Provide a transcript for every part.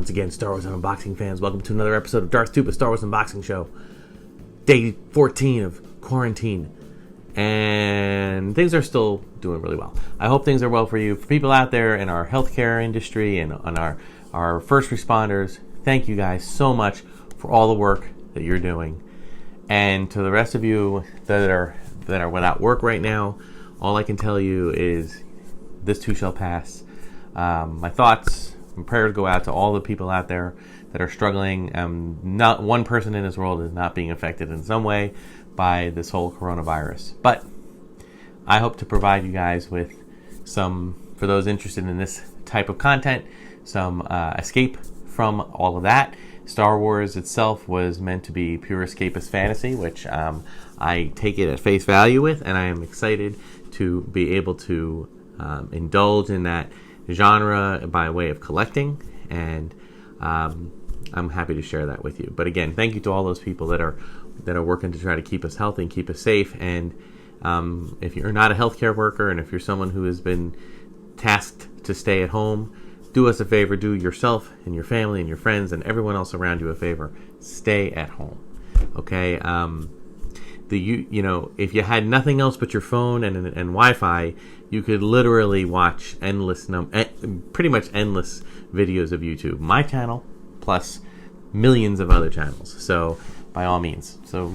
Once again, Star Wars Unboxing fans, welcome to another episode of Darth Tuba, Star Wars Unboxing Show. Day 14 of quarantine. And things are still doing really well. I hope things are well for you. For people out there in our healthcare industry and on our first responders, thank you guys so much for all the work that you're doing. And to the rest of you that are without work right now, all I can tell you is this too shall pass. My thoughts and prayers go out to all the people out there that are struggling. Not one person in this world is not being affected in some way by this whole coronavirus. But I hope to provide you guys with some, for those interested in this type of content, some escape from all of that. Star Wars itself was meant to be pure escapist fantasy, which I take it at face value with, and I am excited to be able to indulge in that genre by way of collecting, and I'm happy to share that with you. But again, thank you to all those people that are working to try to keep us healthy and keep us safe. And if you're not a healthcare worker, and if you're someone who has been tasked to stay at home, do us a favor, do yourself and your family and your friends and everyone else around you a favor. Stay at home, okay? If you had nothing else but your phone and Wi-Fi, you could literally watch pretty much endless videos of YouTube. My channel plus millions of other channels. So by all means. So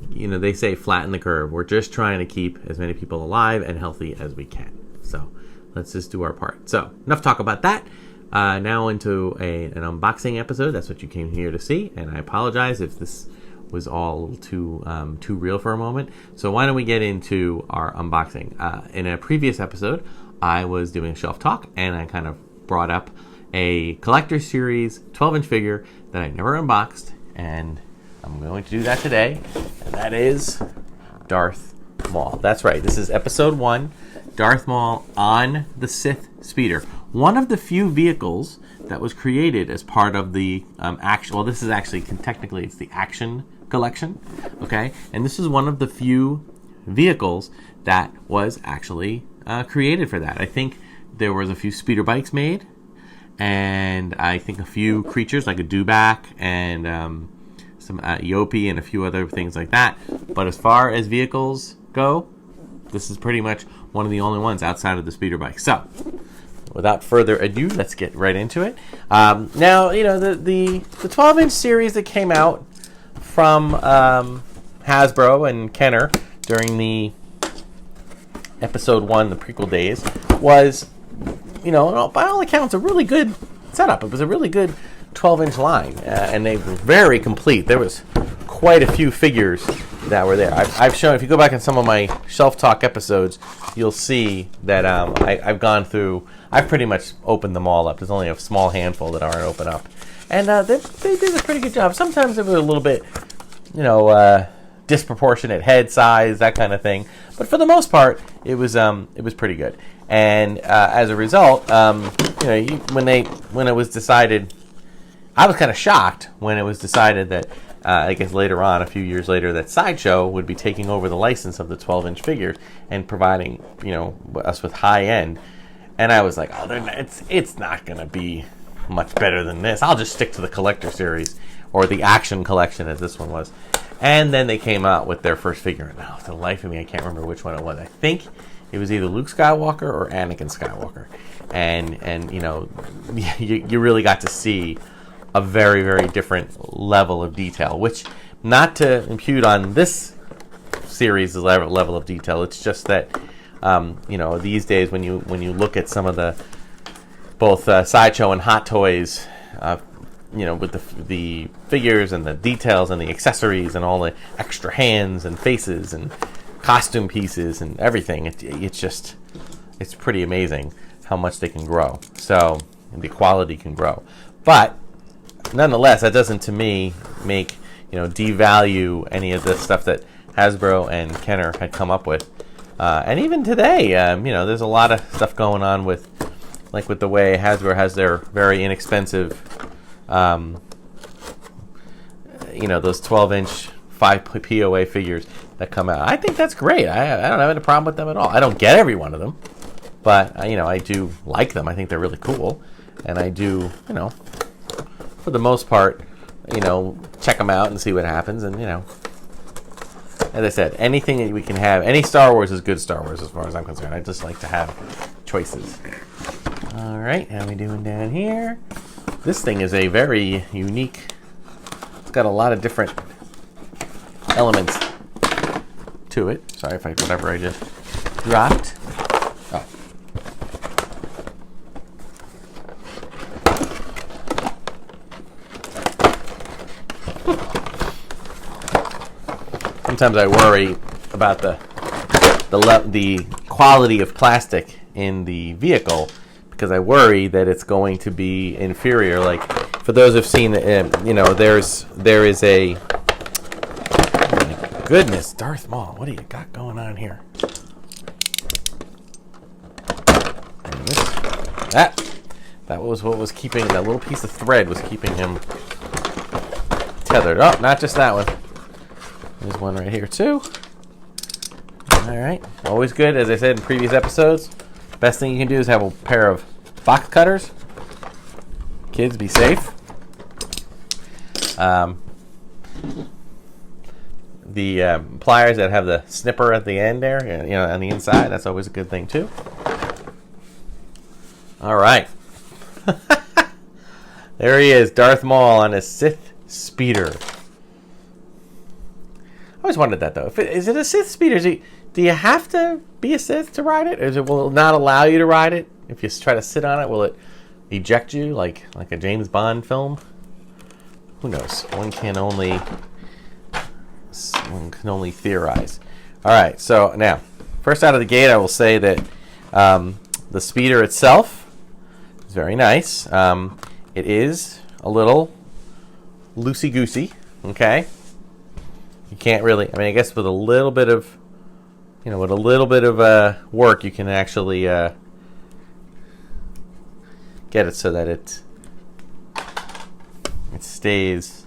they say flatten the curve. We're just trying to keep as many people alive and healthy as we can. So let's just do our part. So enough talk about that. Now into an unboxing episode. That's what you came here to see, and I apologize if this was all too real for a moment. So why don't we get into our unboxing? In a previous episode, I was doing a shelf talk, and I kind of brought up a collector series 12-inch figure that I never unboxed, and I'm going to do that today, and that is Darth Maul. That's right. This is episode 1, Darth Maul on the Sith Speeder. One of the few vehicles that was created as part of the this is actually, technically, it's the Action Collection, okay? And this is one of the few vehicles that was actually created for that. I think there was a few speeder bikes made, and I think a few creatures like a dewback and some Yopi and a few other things like that. But as far as vehicles go, this is pretty much one of the only ones outside of the speeder bike. So without further ado, let's get right into it. Now, the 12-inch series that came out from Hasbro and Kenner during the episode 1, the prequel days, was, by all accounts, a really good setup. It was a really good 12-inch line, and they were very complete. There was quite a few figures that were there. I've shown, if you go back in some of my Shelf Talk episodes, you'll see that I've gone through, I've pretty much opened them all up. There's only a small handful that aren't open up. And they did a pretty good job. Sometimes it was a little bit, disproportionate head size, that kind of thing. But for the most part, it was pretty good. And as a result, when it was decided, I was kind of shocked when it was decided that, I guess later on, a few years later, that Sideshow would be taking over the license of the 12-inch figures and providing, us with high-end. And I was like, it's not going to be much better than this. I'll just stick to the collector series, or the Action Collection, as this one was. And then they came out with their first figure. And now, for the life of me, I can't remember which one it was. I think it was either Luke Skywalker or Anakin Skywalker. And you really got to see a very, very different level of detail, which, not to impute on this series' level of detail, it's just that, these days when you look at some of the both Sideshow and Hot Toys, with the figures and the details and the accessories and all the extra hands and faces and costume pieces and everything, it's pretty amazing how much they can grow. So, and the quality can grow. But nonetheless, that doesn't, to me, make, devalue any of the stuff that Hasbro and Kenner had come up with. And even today, there's a lot of stuff going on with the way Hasbro has their very inexpensive, those 12-inch 5 POA figures that come out. I think that's great. I don't have any problem with them at all. I don't get every one of them, but I do like them. I think they're really cool. and I do, for the most part, check them out and see what happens. And, as I said, anything that we can have, any Star Wars is good Star Wars as far as I'm concerned. I just like to have choices. All right, how are we doing down here? This thing is a very unique, it's got a lot of different elements to it. Sorry if whatever I just dropped. Oh. Sometimes I worry about the quality of plastic in the vehicle because I worry that it's going to be inferior. Like for those who've seen, there is a. Oh my goodness, Darth Maul, what do you got going on here? That was what was keeping that little piece of thread was keeping him tethered. Oh, not just that one. There's one right here too. All right, always good. As I said in previous episodes, best thing you can do is have a pair of box cutters. Kids, be safe. The pliers that have the snipper at the end there, on the inside, that's always a good thing too. All right. There he is, Darth Maul on a Sith speeder. I always wondered that, though. Is it a Sith speeder? Do you have to be a Sith to ride it? Or will it not allow you to ride it? If you try to sit on it, will it eject you like a James Bond film? Who knows? One can only theorize. All right, so now, first out of the gate, I will say that the speeder itself is very nice. It is a little loosey-goosey, okay? You can't really, I guess with a little bit of, work, you can actually get it so that it stays.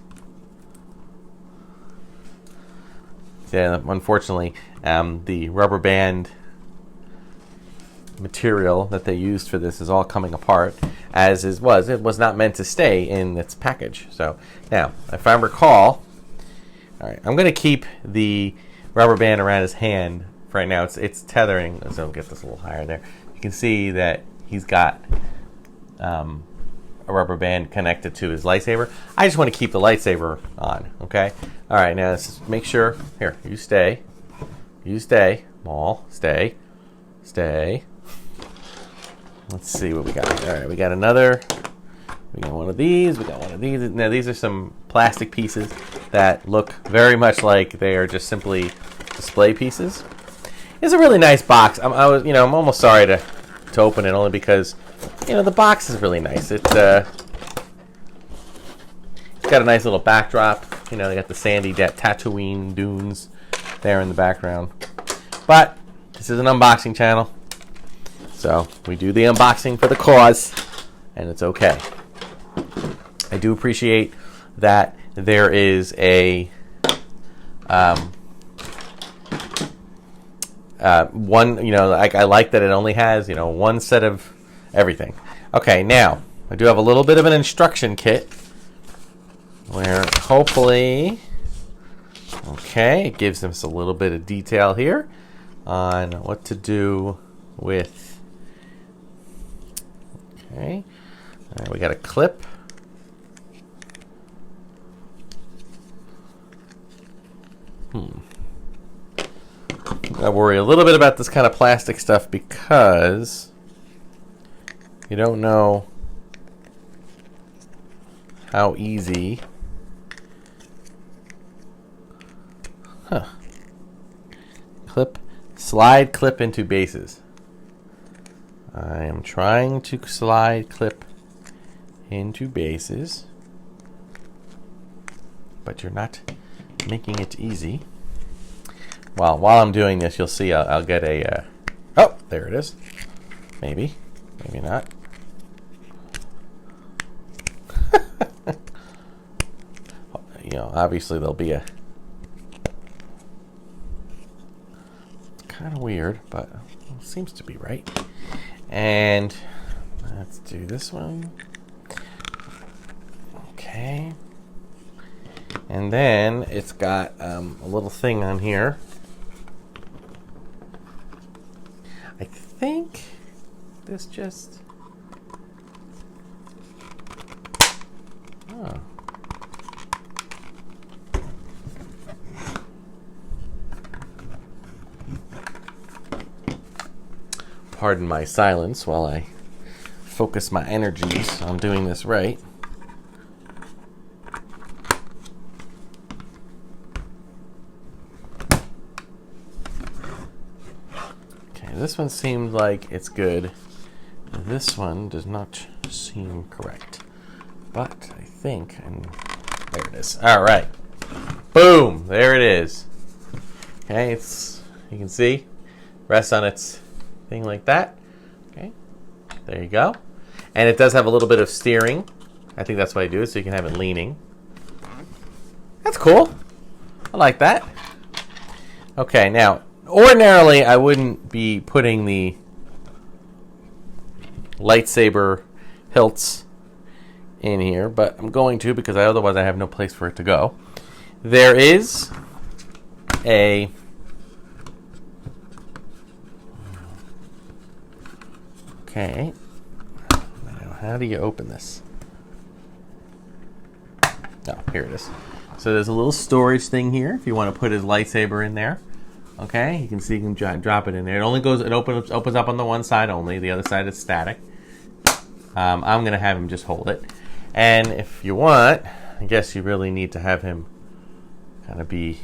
Yeah, unfortunately, the rubber band material that they used for this is all coming apart, it was not meant to stay in its package. So now, if I recall, all right, I'm going to keep the rubber band around his hand for right now. It's tethering, so I'll get this a little higher there. You can see that he's got a rubber band connected to his lightsaber. I just want to keep the lightsaber on, okay? All right, now let's make sure. Here, you stay. Maul, stay. Let's see what we got. All right, we got one of these. Now, these are some plastic pieces that look very much like they are just simply display pieces. It's a really nice box. I'm almost sorry to open it only because, the box is really nice. It's got a nice little backdrop. They got the sandy Tatooine dunes there in the background. But this is an unboxing channel, so we do the unboxing for the cause, and it's okay. I do appreciate that there is a one. I like that it only has one set of everything. Okay, now I do have a little bit of an instruction kit where hopefully, it gives us a little bit of detail here on what to do with. Okay, all right, we got a clip. I worry a little bit about this kind of plastic stuff because you don't know how easy. Slide clip into bases. I am trying to slide clip into bases, but you're not making it easy. Well, while I'm doing this, you'll see I'll get a... oh, there it is. Maybe not. Obviously there'll be a... it's kind of weird, but it seems to be right. And Let's do this one. Okay. And then it's got a little thing on here. I think this just... Oh. Pardon my silence while I focus my energies on doing this right. Okay, this one seemed like it's good. This one does not seem correct. But I think, and there it is. All right. Boom, there it is. Okay, it's, you can see, rests on its thing like that. Okay, there you go. And it does have a little bit of steering. I think that's why I do it, so you can have it leaning. That's cool. I like that. Okay, now, ordinarily I wouldn't be putting the lightsaber hilts in here, but I'm going to because otherwise I have no place for it to go. There is a... Okay. Now, how do you open this? Oh, here it is. So there's a little storage thing here if you want to put his lightsaber in there. Okay, you can see you can drop it in there. It only goes, it opens up on the one side only. The other side is static. I'm going to have him just hold it. And if you want, I guess you really need to have him kind of be...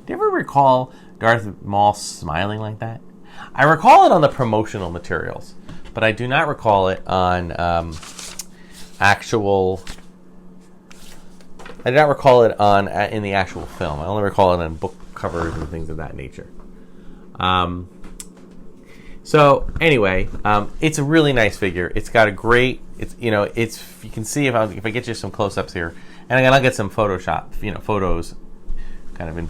Do you ever recall Darth Maul smiling like that? I recall it on the promotional materials, but I do not recall it on actual... I do not recall it on in the actual film. I only recall it on book covers and things of that nature. So anyway, it's a really nice figure. It's got a great, it's, you know, it's, you can see if I get you some close-ups here, and I'll get some Photoshop, you know, photos kind of in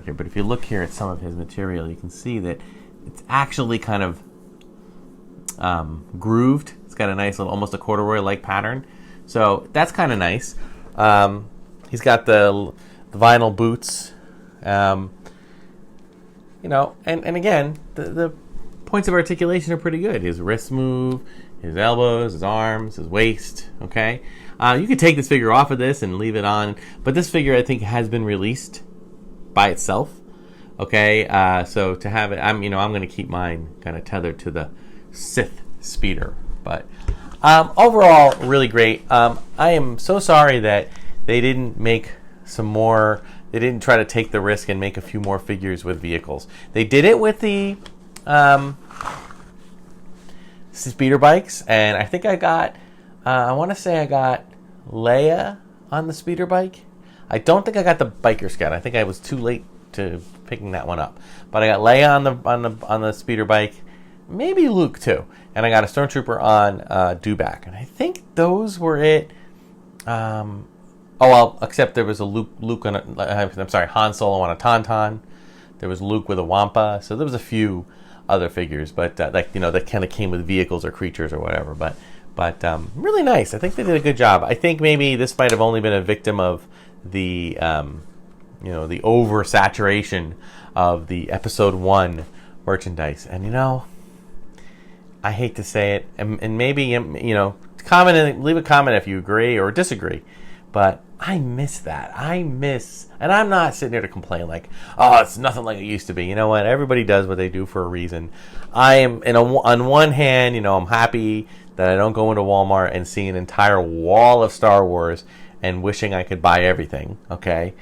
here. But if you look here at some of his material, you can see that it's actually kind of grooved. It's got a nice little, almost a corduroy-like pattern. So that's kind of nice. He's got the vinyl boots, you know, and again, the points of articulation are pretty good. His wrists move, his elbows, his arms, his waist, okay? You could take this figure off of this and leave it on, but this figure, I think, has been released by itself, okay? So to have it, I'm going to keep mine kind of tethered to the Sith speeder, but overall, really great. I am so sorry that they didn't make some more, they didn't try to take the risk and make a few more figures with vehicles. They did it with the speeder bikes, and I think I got, I want to say I got Leia on the speeder bike. I don't think I got the biker scout. I think I was too late to picking that one up. But I got Leia on the speeder bike, maybe Luke too, and I got a stormtrooper on Dewback, and I think those were it. Oh well, except there was a Luke on Han Solo on a Tauntaun. There was Luke with a Wampa. So there was a few other figures, but that kind of came with vehicles or creatures or whatever. But really nice. I think they did a good job. I think maybe this might have only been a victim of the the oversaturation of the Episode 1 merchandise. And I hate to say it, and maybe leave a comment if you agree or disagree. But I miss that. And I'm not sitting there to complain like, oh, it's nothing like it used to be. You know what? Everybody does what they do for a reason. I am, on one hand, I'm happy that I don't go into Walmart and see an entire wall of Star Wars and wishing I could buy everything, okay?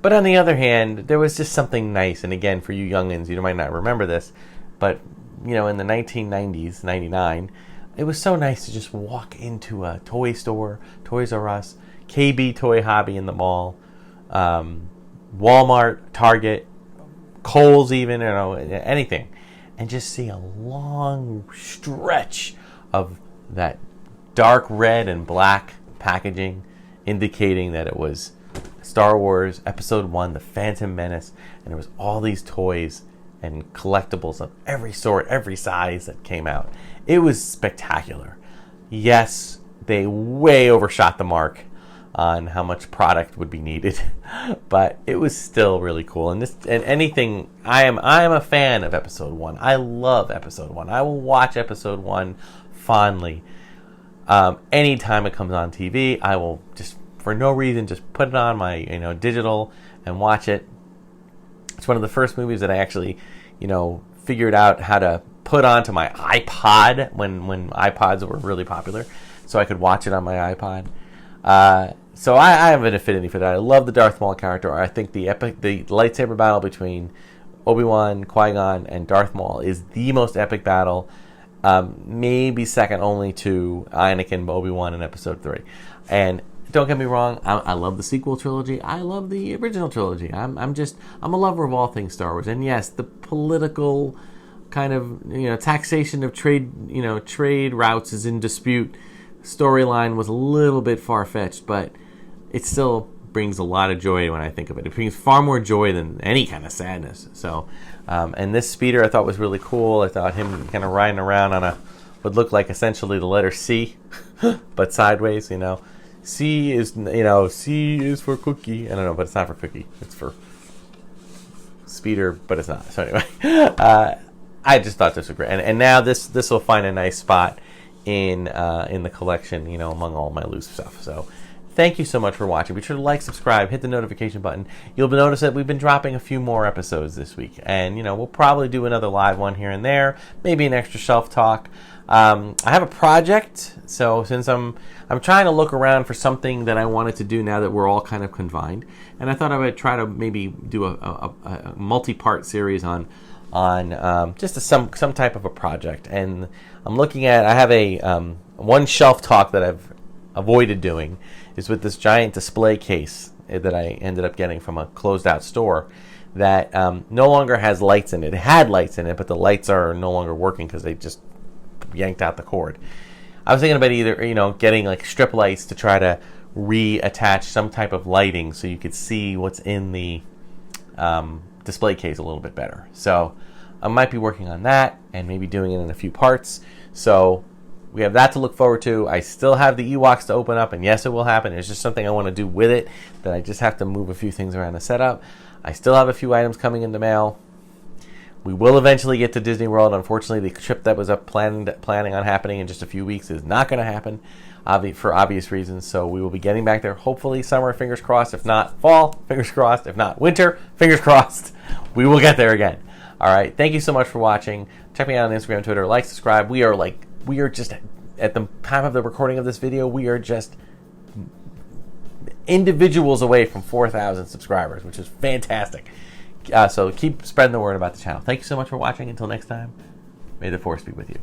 But on the other hand, there was just something nice. And again, for you youngins, you might not remember this, but, in the 1990s, 99, it was so nice to just walk into a toy store, Toys R Us, KB Toy Hobby in the mall, Walmart, Target, Kohl's even, anything, and just see a long stretch of that dark red and black packaging indicating that it was Star Wars Episode 1, The Phantom Menace, and there was all these toys and collectibles of every sort, every size that came out. It was spectacular. Yes, they way overshot the mark on how much product would be needed, but it was still really cool. And anything, I am a fan of Episode 1. I love Episode 1. I will watch Episode 1 fondly. Anytime it comes on TV, I will just, for no reason, just put it on my digital and watch it. It's one of the first movies that I actually figured out how to put onto my iPod when iPods were really popular, so I could watch it on my iPod. So I have an affinity for that. I love the Darth Maul character. I think the lightsaber battle between Obi-Wan, Qui-Gon, and Darth Maul is the most epic battle, maybe second only to Anakin, Obi-Wan in Episode 3. And don't get me wrong, I love the sequel trilogy. I love the original trilogy. I'm a lover of all things Star Wars. And yes, the political kind of taxation of trade routes is in dispute. Storyline was a little bit far-fetched, but it still brings a lot of joy when I think of it. It brings far more joy than any kind of sadness. So, and this speeder I thought was really cool. I thought him kind of riding around on would look like essentially the letter C, but sideways. C is C is for cookie. I don't know, but it's not for cookie. It's for speeder, but it's not. So anyway, I just thought this was great, and now this will find a nice spot in the collection, among all my loose stuff. So thank you so much for watching. Be sure to like, subscribe, hit the notification button. You'll notice that we've been dropping a few more episodes this week, and we'll probably do another live one here and there, maybe an extra shelf talk. I have a project, so since I'm trying to look around for something that I wanted to do now that we're all kind of confined, and I thought I would try to maybe do a multi-part series on just some type of a project. And I'm looking at, I have a one shelf talk that I've avoided doing is with this giant display case that I ended up getting from a closed out store that no longer has lights in it. It had lights in it, but the lights are no longer working because they just yanked out the cord. I was thinking about either getting like strip lights to try to reattach some type of lighting so you could see what's in the display case a little bit better. So I might be working on that and maybe doing it in a few parts. So we have that to look forward to. I still have the Ewoks to open up, and yes, it will happen. It's just something I want to do with it that I just have to move a few things around the setup. I still have a few items coming in the mail. We will eventually get to Disney World. Unfortunately, the trip that was planning on happening in just a few weeks is not going to happen for obvious reasons. So we will be getting back there. Hopefully summer, fingers crossed. If not fall, fingers crossed. If not winter, fingers crossed. We will get there again. All right. Thank you so much for watching. Check me out on Instagram, Twitter. Like, subscribe. We are just, at the time of the recording of this video, we are just individuals away from 4,000 subscribers, which is fantastic. So keep spreading the word about the channel. Thank you so much for watching. Until next time, may the Force be with you.